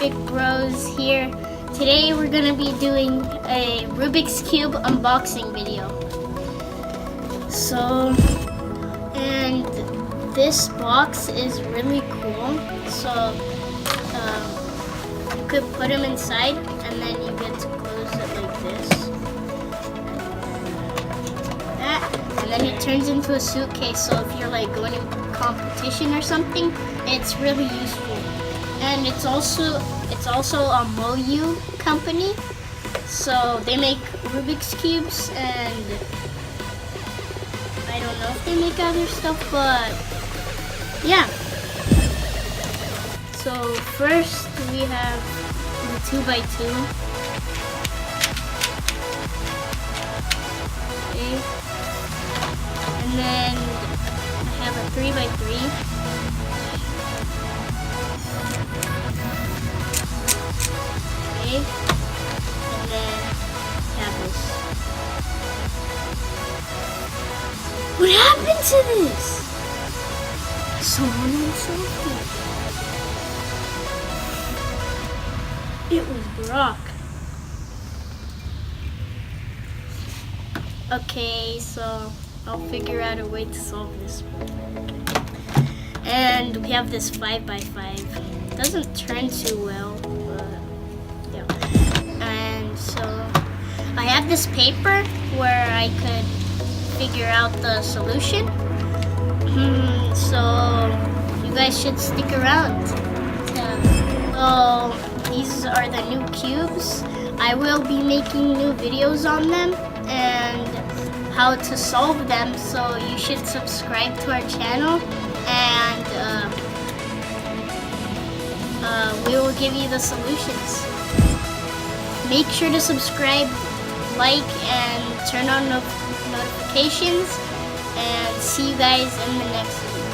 Rubik Bros here. Today we're gonna be doing a Rubik's Cube unboxing video. So, and this box is really cool. So, you could put them inside and then you get to close it like this. And then it turns into a suitcase, so if you're like going to competition or something, it's really useful. And it's also a MoYu company, so they make Rubik's Cubes, and I don't know if they make other stuff, but yeah. So first we have the 2x2. Okay. And then I have a 3x3. Okay. And then have this. What happened to this? Someone unsolved it. It was Brock. Okay, so I'll figure out a way to solve this. And we have this 5x5. It doesn't turn too well, but yeah. And so I have this paper where I could figure out the solution. So you guys should stick around. So these are the new cubes. I will be making new videos on them and how to solve them, so you should subscribe to our channel, and we will give you the solutions. Make sure to subscribe, like, and turn on notifications, and see you guys in the next video.